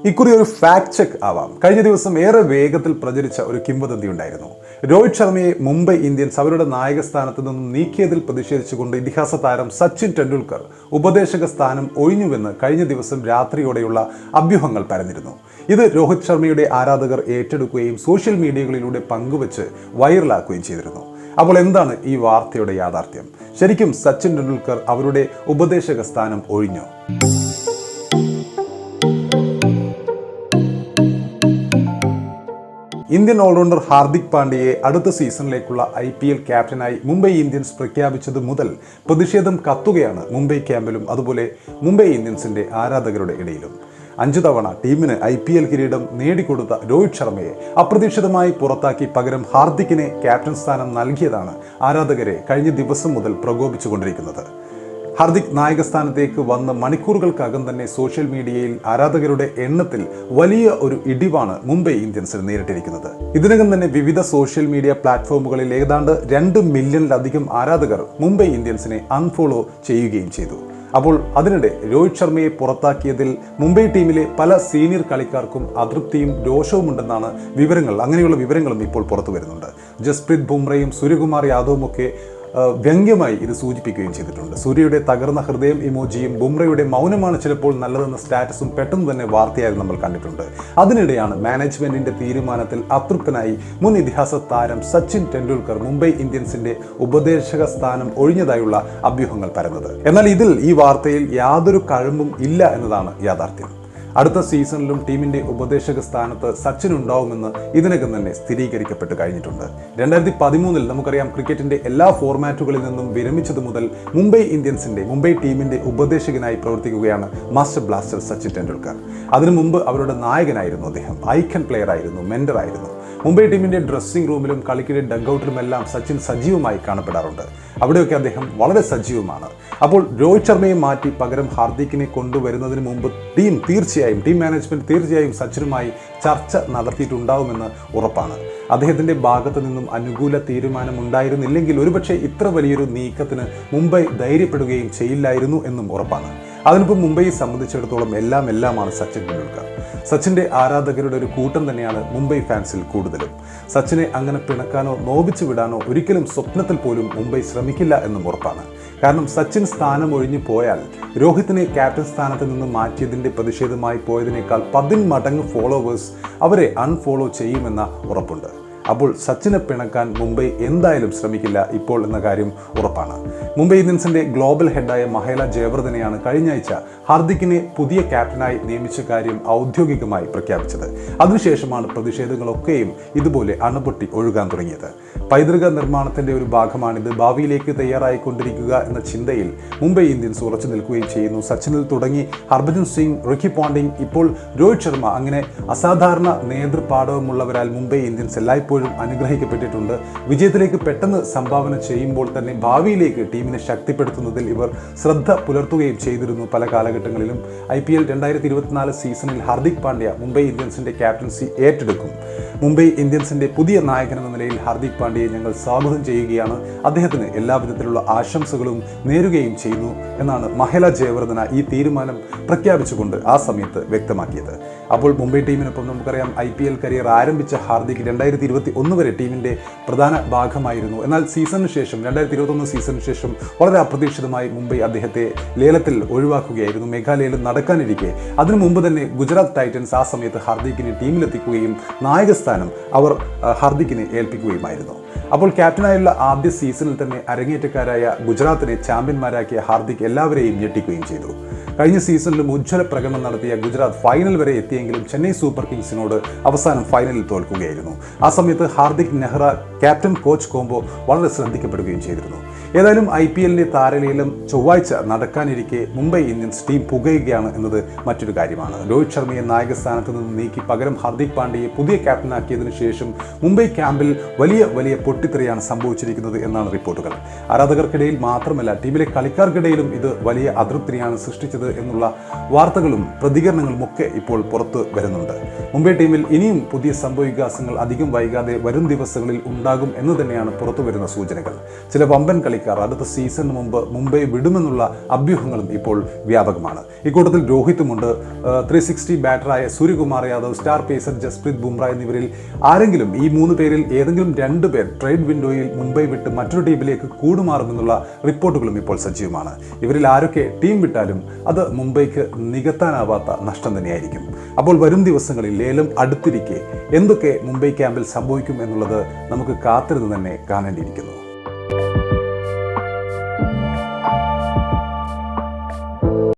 ഇക്കുറി ഒരു fact check ആവാം. കഴിഞ്ഞ ദിവസം ഏറെ വേഗത്തിൽ പ്രചരിച്ച ഒരു കിംവദന്തി ഉണ്ടായിരുന്നു. രോഹിത് ശർമ്മയെ മുംബൈ ഇന്ത്യൻസ് അവരുടെ നായക സ്ഥാനത്ത് നിന്നും നീക്കിയതിൽ പ്രതിഷേധിച്ചുകൊണ്ട് ഇതിഹാസ താരം സച്ചിൻ ടെണ്ടുൽക്കർ ഉപദേശക സ്ഥാനം ഒഴിഞ്ഞുവെന്ന് കഴിഞ്ഞ ദിവസം രാത്രിയോടെയുള്ള അഭ്യൂഹങ്ങൾ പരന്നിരുന്നു. ഇത് രോഹിത് ശർമ്മയുടെ ആരാധകർ ഏറ്റെടുക്കുകയും സോഷ്യൽ മീഡിയകളിലൂടെ പങ്കുവച്ച് വൈറലാക്കുകയും ചെയ്തിരുന്നു. അപ്പോൾ എന്താണ് ഈ വാർത്തയുടെ യാഥാർത്ഥ്യം? ശരിക്കും സച്ചിൻ ടെണ്ടുൽക്കർ അവരുടെ ഉപദേശക സ്ഥാനം ഒഴിഞ്ഞോ? ഇന്ത്യൻ ഓൾറൗണ്ടർ ഹാർദിക് പാണ്ഡ്യയെ അടുത്ത സീസണിലേക്കുള്ള IPL ക്യാപ്റ്റനായി മുംബൈ ഇന്ത്യൻസ് പ്രഖ്യാപിച്ചത് മുതൽ പ്രതിഷേധം കത്തുകയാണ് മുംബൈ ക്യാമ്പിലും അതുപോലെ മുംബൈ ഇന്ത്യൻസിന്റെ ആരാധകരുടെ ഇടയിലും. 5 തവണ ടീമിന് IPL കിരീടം നേടിക്കൊടുത്ത രോഹിത് ശർമ്മയെ അപ്രതീക്ഷിതമായി പുറത്താക്കി പകരം ഹാർദിക്കിനെ ക്യാപ്റ്റൻ സ്ഥാനം നൽകിയതാണ് ആരാധകരെ കഴിഞ്ഞ ദിവസം മുതൽ പ്രകോപിച്ചുകൊണ്ടിരിക്കുന്നത്. ഹാർദിക് നായകസ്ഥാനത്തേക്ക് വന്ന് മണിക്കൂറുകൾക്കകം തന്നെ സോഷ്യൽ മീഡിയയിൽ ആരാധകരുടെ എണ്ണത്തിൽ വലിയ ഒരു ഇടിവാണ് മുംബൈ ഇന്ത്യൻസിന് നേരിട്ടിരിക്കുന്നത്. ഇതിനകം തന്നെ വിവിധ സോഷ്യൽ മീഡിയ പ്ലാറ്റ്ഫോമുകളിൽ ഏതാണ്ട് 2 മില്യണിലധികം ആരാധകർ മുംബൈ ഇന്ത്യൻസിനെ അൺഫോളോ ചെയ്യുകയും ചെയ്തു. അപ്പോൾ അതിനിടെ രോഹിത് ശർമ്മയെ പുറത്താക്കിയതിൽ മുംബൈ ടീമിലെ പല സീനിയർ കളിക്കാർക്കും അതൃപ്തിയും രോഷവും ഉണ്ടെന്നാണ് അങ്ങനെയുള്ള വിവരങ്ങളും ഇപ്പോൾ പുറത്തു വരുന്നുണ്ട്. ജസ്പ്രീത് ബുംറയും സൂര്യകുമാർ യാദവും ഒക്കെ വ്യംഗ്യമായി ഇത് സൂചിപ്പിക്കുകയും ചെയ്തിട്ടുണ്ട്. സൂര്യയുടെ തകർന്ന ഹൃദയം ഇമോജിയും ബുംറയുടെ മൗനമാണ് ചിലപ്പോൾ നല്ലതെന്ന സ്റ്റാറ്റസും പെട്ടെന്ന് തന്നെ വാർത്തയായി നമ്മൾ കണ്ടിട്ടുണ്ട്. അതിനിടെയാണ് മാനേജ്മെന്റിന്റെ തീരുമാനത്തിൽ അതൃപ്തനായി മുൻ ഇതിഹാസ താരം സച്ചിൻ ടെണ്ടുൽക്കർ മുംബൈ ഇന്ത്യൻസിന്റെ ഉപദേശക സ്ഥാനം ഒഴിഞ്ഞതായുള്ള അഭ്യൂഹങ്ങൾ പരന്നത്. എന്നാൽ ഈ വാർത്തയിൽ യാതൊരു കഴമ്പും ഇല്ല എന്നതാണ് യാഥാർത്ഥ്യം. അടുത്ത സീസണിലും ടീമിന്റെ ഉപദേശക സ്ഥാനത്ത് സച്ചിൻ ഉണ്ടാവുമെന്ന് ഇതിനകം തന്നെ സ്ഥിരീകരിക്കപ്പെട്ട് കഴിഞ്ഞിട്ടുണ്ട്. 2013 നമുക്കറിയാം, ക്രിക്കറ്റിന്റെ എല്ലാ ഫോർമാറ്റുകളിൽ നിന്നും വിരമിച്ചത് മുതൽ മുംബൈ ടീമിന്റെ ഉപദേശകനായി പ്രവർത്തിക്കുകയാണ് മാസ്റ്റർ ബ്ലാസ്റ്റർ സച്ചിൻ ടെണ്ടുൽക്കർ. അതിനു മുമ്പ് അവരുടെ നായകനായിരുന്നു അദ്ദേഹം. ഐക്കൺ പ്ലെയർ ആയിരുന്നു, മെന്റർ ആയിരുന്നു. മുംബൈ ടീമിന്റെ ഡ്രസ്സിംഗ് റൂമിലും കളിക്കിടെ ഡഗ്ഔട്ടിലുമെല്ലാം സച്ചിൻ സജീവമായി കാണപ്പെടാറുണ്ട്. അവിടെയൊക്കെ അദ്ദേഹം വളരെ സജീവമാണ്. അപ്പോൾ രോഹിത് ശർമ്മയെ മാറ്റി പകരം ഹാർദിക്കിനെ കൊണ്ടുവരുന്നതിന് മുമ്പ് ടീം മാനേജ്മെന്റ് തീർച്ചയായും സച്ചിനുമായി ചർച്ച നടത്തിയിട്ടുണ്ടാവുമെന്ന് ഉറപ്പാണ്. അദ്ദേഹത്തിന്റെ ഭാഗത്തു നിന്നും അനുകൂല തീരുമാനം ഉണ്ടായിരുന്നില്ലെങ്കിൽ ഒരുപക്ഷെ ഇത്ര വലിയൊരു നീക്കത്തിന് മുംബൈ ധൈര്യപ്പെടുകയും ചെയ്യില്ലായിരുന്നു എന്നും ഉറപ്പാണ്. അതിനിപ്പോൾ മുംബൈയെ സംബന്ധിച്ചിടത്തോളം എല്ലാമാണ് സച്ചിൻ ടെണ്ടുൽക്കർ. സച്ചിന്റെ ആരാധകരുടെ ഒരു കൂട്ടം തന്നെയാണ് മുംബൈ ഫാൻസിൽ കൂടുതലും. സച്ചിനെ അങ്ങനെ പിണക്കാനോ നോവിച്ചു വിടാനോ ഒരിക്കലും സ്വപ്നത്തിൽ പോലും മുംബൈ ശ്രമിക്കില്ല എന്നും ഉറപ്പാണ്. കാരണം സച്ചിൻ സ്ഥാനം ഒഴിഞ്ഞു പോയാൽ രോഹിത്തിനെ ക്യാപ്റ്റൻ സ്ഥാനത്ത് നിന്ന് മാറ്റിയതിന്റെ പ്രതിഷേധമായി പോയതിനേക്കാൾ 10 മടങ്ങ് ഫോളോവേഴ്സ് അവരെ അൺഫോളോ ചെയ്യുമെന്ന ഉറപ്പുണ്ട്. അപ്പോൾ സച്ചിനെ പിണക്കാൻ മുംബൈ എന്തായാലും ശ്രമിക്കില്ല ഇപ്പോൾ എന്ന കാര്യം ഉറപ്പാണ്. മുംബൈ ഇന്ത്യൻസിന്റെ ഗ്ലോബൽ ഹെഡായ മഹേല ജയവർദ്ധനെയാണ് കഴിഞ്ഞ ആഴ്ച ഹാർദിക്കിനെ പുതിയ ക്യാപ്റ്റനായി നിയമിച്ച കാര്യം ഔദ്യോഗികമായി പ്രഖ്യാപിച്ചത്. അതിനുശേഷമാണ് പ്രതിഷേധങ്ങളൊക്കെയും ഇതുപോലെ അണപൊട്ടി ഒഴുകാൻ തുടങ്ങിയത്. പൈതൃക നിർമ്മാണത്തിന്റെ ഒരു ഭാഗമാണിത്. ഭാവിയിലേക്ക് തയ്യാറായിക്കൊണ്ടിരിക്കുക എന്ന ചിന്തയിൽ മുംബൈ ഇന്ത്യൻസ് ഉറച്ചു നിൽക്കുകയും ചെയ്യുന്നു. സച്ചിനിൽ തുടങ്ങി ഹർഭജൻ സിംഗ്, റിക്കി പോണ്ടിംഗ്, ഇപ്പോൾ രോഹിത് ശർമ്മ, അങ്ങനെ അസാധാരണ നേതൃപാടവമുള്ളവരാൽ മുംബൈ ഇന്ത്യൻസ് എല്ലായ്പ്പോഴും അനുഗ്രഹിക്കപ്പെട്ടിട്ടുണ്ട്. വിജയത്തിലേക്ക് പെട്ടെന്ന് സംഭാവന ചെയ്യുമ്പോൾ തന്നെ ഭാവിയിലേക്ക് ടീമിനെ ശക്തിപ്പെടുത്തുന്നതിൽ ഇവർ ശ്രദ്ധ പുലർത്തുകയും ചെയ്തിരുന്നു പല കാലഘട്ടങ്ങളിലും. IPL 2024 സീസണിൽ ഹാർദിക് പാണ്ഡ്യ മുംബൈ ഇന്ത്യൻസിന്റെ ക്യാപ്റ്റൻസി ഏറ്റെടുക്കും. മുംബൈ ഇന്ത്യൻസിന്റെ പുതിയ നായകനെന്ന നിലയിൽ ഹാർദിക് പാണ്ഡ്യയെ ഞങ്ങൾ സ്വാഗതം ചെയ്യുകയാണ്. അദ്ദേഹത്തിന് എല്ലാവിധത്തിലുള്ള ആശംസകളും നേരുകയും ചെയ്യുന്നു എന്നാണ് മഹേല ജയവർദ്ധന ഈ തീരുമാനം പ്രഖ്യാപിച്ചുകൊണ്ട് ആ സമയത്ത് വ്യക്തമാക്കിയത്. അപ്പോൾ മുംബൈ ടീമിനൊപ്പം നമുക്കറിയാം IPL കരിയർ ആരംഭിച്ച ഹാർദിക് 2021 വരെ ടീമിന്റെ പ്രധാന ഭാഗമായിരുന്നു. എന്നാൽ സീസണിന് ശേഷം 2021 സീസണിന് ശേഷം വളരെ അപ്രതീക്ഷിതമായി മുംബൈ അദ്ദേഹത്തെ ലേലത്തിൽ ഒഴിവാക്കുകയായിരുന്നു. മെഗാലേലം നടക്കാനിരിക്കെ അതിനു മുമ്പ് തന്നെ ഗുജറാത്ത് ടൈറ്റൻസ് ആ സമയത്ത് ഹാർദിക്കിനെ ടീമിലെത്തിക്കുകയും നായകസ്ഥാനം അവർ ഹാർദിക്കിനെ ഏൽപ്പിക്കുകയുമായിരുന്നു. അപ്പോൾ ക്യാപ്റ്റനായുള്ള ആദ്യ സീസണിൽ തന്നെ അരങ്ങേറ്റക്കാരായ ഗുജറാത്തിനെ ചാമ്പ്യന്മാരാക്കിയ ഹാർദിക് എല്ലാവരെയും ഞെട്ടിക്കുകയും ചെയ്തു. കഴിഞ്ഞ സീസണിലും ഉജ്ജ്വല പ്രകടനം നടത്തിയ ഗുജറാത്ത് ഫൈനൽ വരെ എത്തിയെങ്കിലും ചെന്നൈ സൂപ്പർ കിങ്സിനോട് അവസാനം ഫൈനലിൽ തോൽക്കുകയായിരുന്നു. ആ സമയത്ത് Hardik Nehra captain coach combo വളരെ ശ്രദ്ധിക്കപ്പെടുകയും ചെയ്തിരുന്നു. ഏതായാലും IPLന്റെ താരലേലം ചൊവ്വാഴ്ച നടക്കാനിരിക്കെ മുംബൈ ഇന്ത്യൻസ് ടീം പുകയുകയാണ് എന്നത് മറ്റൊരു കാര്യമാണ്. രോഹിത് ശർമ്മയെ നായകസ്ഥാനത്ത് നിന്ന് നീക്കി പകരം ഹാർദിക് പാണ്ഡ്യയെ പുതിയ ക്യാപ്റ്റനാക്കിയതിനു ശേഷം മുംബൈ ക്യാമ്പിൽ വലിയ പൊട്ടിത്തെറിയാണ് സംഭവിച്ചിരിക്കുന്നത് എന്നാണ് റിപ്പോർട്ടുകൾ. ആരാധകർക്കിടയിൽ മാത്രമല്ല, ടീമിലെ കളിക്കാർക്കിടയിലും ഇത് വലിയ അതൃപ്തിയാണ് സൃഷ്ടിച്ചത് എന്നുള്ള വാർത്തകളും പ്രതികരണങ്ങളും ഒക്കെ ഇപ്പോൾ പുറത്തു വരുന്നുണ്ട്. മുംബൈ ടീമിൽ ഇനിയും പുതിയ സംഭവവികാസങ്ങൾ അധികം വൈകാതെ വരും ദിവസങ്ങളിൽ ഉണ്ടാകും എന്ന് തന്നെയാണ് പുറത്തു വരുന്ന സൂചനകൾ. ചില വമ്പൻ കളിക്കാർ കളിക്കാർ അടുത്ത സീസണിന് മുമ്പ് മുംബൈ വിടുമെന്നുള്ള അഭ്യൂഹങ്ങളും ഇപ്പോൾ വ്യാപകമാണ്. ഇക്കൂട്ടത്തിൽ രോഹിത്തുമുണ്ട്, 360 ബാറ്ററായ സൂര്യകുമാർ യാദവ്, സ്റ്റാർ പേസർ ജസ്പ്രീത് ബുംറ എന്നിവരിൽ ആരെങ്കിലും ഈ 3 പേരിൽ ഏതെങ്കിലും 2 പേർ ട്രേഡ് വിൻഡോയിൽ മുംബൈ വിട്ട് മറ്റൊരു ടീമിലേക്ക് കൂടുമാറുമെന്നുള്ള റിപ്പോർട്ടുകളും ഇപ്പോൾ സജീവമാണ്. ഇവരിൽ ആരൊക്കെ ടീം വിട്ടാലും അത് മുംബൈക്ക് നികത്താനാവാത്ത നഷ്ടം തന്നെയായിരിക്കും. അപ്പോൾ വരും ദിവസങ്ങളിൽ ലേലം അടുത്തിരിക്കെ എന്തൊക്കെ മുംബൈ ക്യാമ്പിൽ സംഭവിക്കും എന്നുള്ളത് നമുക്ക് കാത്തിരുന്ന് തന്നെ കാണേണ്ടിയിരിക്കുന്നു.